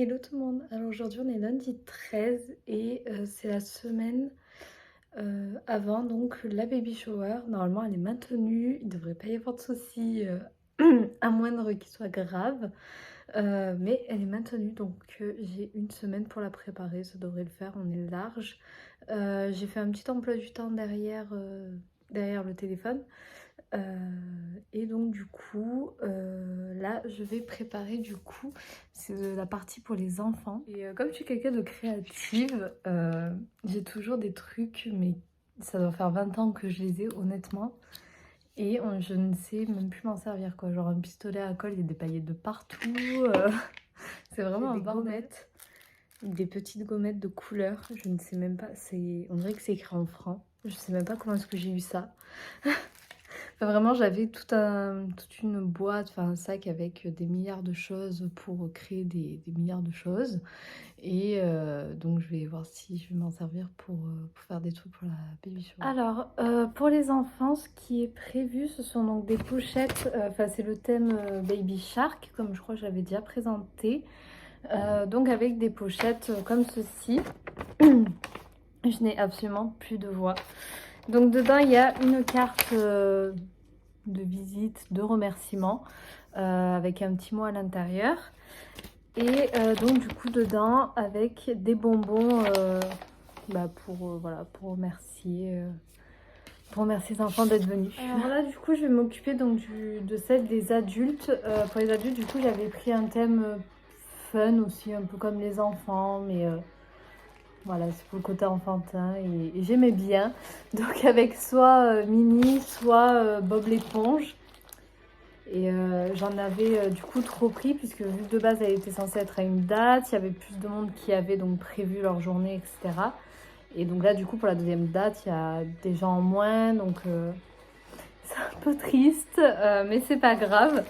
Hello tout le monde, alors aujourd'hui on est lundi 13 et c'est la semaine avant donc la baby shower. Normalement elle est maintenue, il ne devrait pas y avoir de soucis à moindre qu'il soit grave. Mais elle est maintenue donc j'ai une semaine pour la préparer, ça devrait le faire, on est large. J'ai fait un petit emploi du temps derrière le téléphone. Et donc du coup là je vais préparer du coup c'est la partie pour les enfants et comme je suis quelqu'un de créative, j'ai toujours des trucs, mais ça doit faire 20 ans que je les ai honnêtement, et je ne sais même plus m'en servir quoi, genre un pistolet à colle, il y a des paillettes de partout. C'est vraiment un bordel. Des petites gommettes de couleur, je ne sais même pas, on dirait que c'est écrit en francs, je sais même pas comment est-ce que j'ai eu ça. Enfin, vraiment, j'avais toute une boîte, enfin un sac avec des milliards de choses pour créer des milliards de choses. Et donc, je vais voir si je vais m'en servir pour faire des trucs pour la baby shower. Alors, pour les enfants, ce qui est prévu, ce sont donc des pochettes. Enfin, c'est le thème Baby Shark, comme je crois que j'avais déjà présenté. Donc, avec des pochettes comme ceci. Je n'ai absolument plus de voix. Donc dedans il y a une carte de visite, de remerciement, avec un petit mot à l'intérieur. Et donc du coup dedans avec des bonbons voilà, pour remercier les enfants d'être venus. Alors là du coup je vais m'occuper donc de celle des adultes. Pour les adultes du coup j'avais pris un thème fun aussi, un peu comme les enfants, mais voilà, c'est pour le côté enfantin et j'aimais bien. Donc avec soit Minnie, soit Bob l'éponge. Et j'en avais du coup trop pris, puisque vu que de base elle était censée être à une date, il y avait plus de monde qui avait donc prévu leur journée, etc. Et donc là du coup pour la deuxième date, il y a des gens en moins, donc c'est un peu triste, mais c'est pas grave,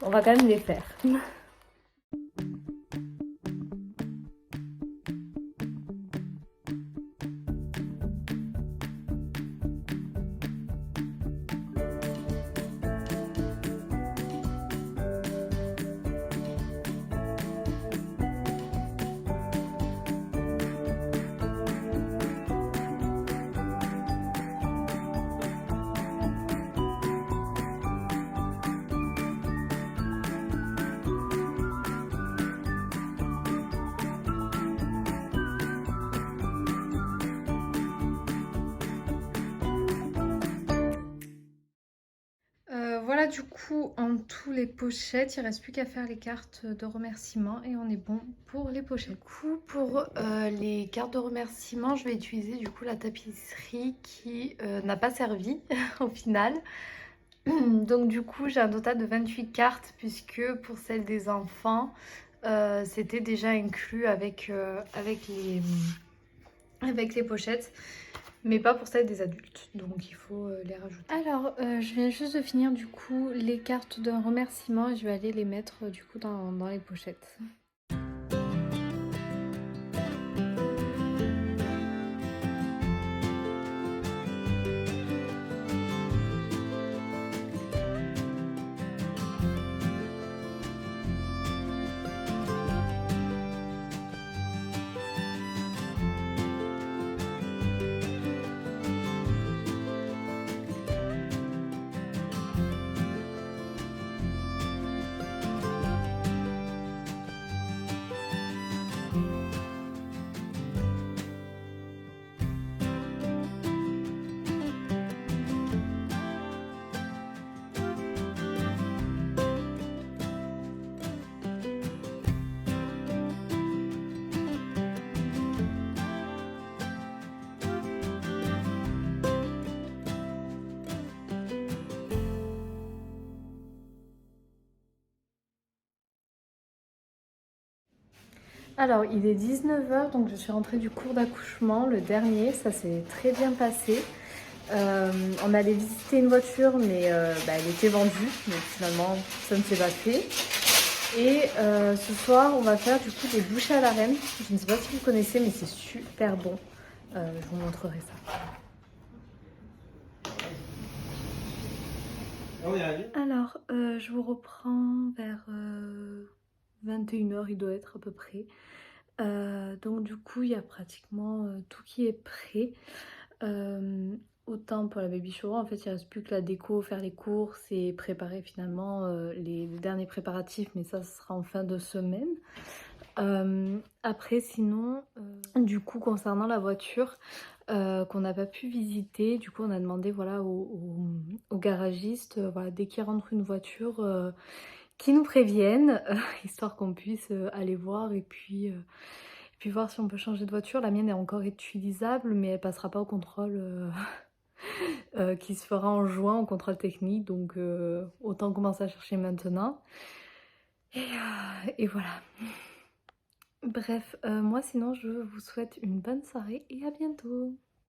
on va quand même les faire. Voilà du coup en tout les pochettes, il ne reste plus qu'à faire les cartes de remerciement et on est bon pour les pochettes. Du coup pour les cartes de remerciement, je vais utiliser du coup la tapisserie qui n'a pas servi au final. Donc du coup j'ai un total de 28 cartes, puisque pour celle des enfants c'était déjà inclus avec les pochettes, mais pas pour celle des adultes, donc il faut les rajouter. Alors je viens juste de finir du coup les cartes d'un remerciement et je vais aller les mettre du coup dans les pochettes. Alors il est 19h, donc je suis rentrée du cours d'accouchement, le dernier, ça s'est très bien passé. On allait visiter une voiture, mais elle était vendue, donc finalement ça ne s'est pas fait. Et ce soir on va faire du coup des bouchées à la reine. Je ne sais pas si vous connaissez, mais c'est super bon. Je vous montrerai ça. Alors je vous reprends vers 21 h il doit être à peu près. Donc du coup, il y a pratiquement, tout qui est prêt. Autant pour la baby shower, en fait, il reste plus que la déco, faire les courses et préparer finalement, les derniers préparatifs, mais ça, ce sera en fin de semaine. Après sinon, du coup concernant la voiture, qu'on n'a pas pu visiter, du coup on a demandé voilà au garagiste, voilà dès qu'il rentre une voiture, qu'ils nous préviennent, histoire qu'on puisse, aller voir et puis voir si on peut changer de voiture. La mienne est encore utilisable, mais elle passera pas au contrôle, qui se fera en juin, au contrôle technique, donc autant commencer à chercher maintenant et voilà. Bref, moi sinon je vous souhaite une bonne soirée et à bientôt.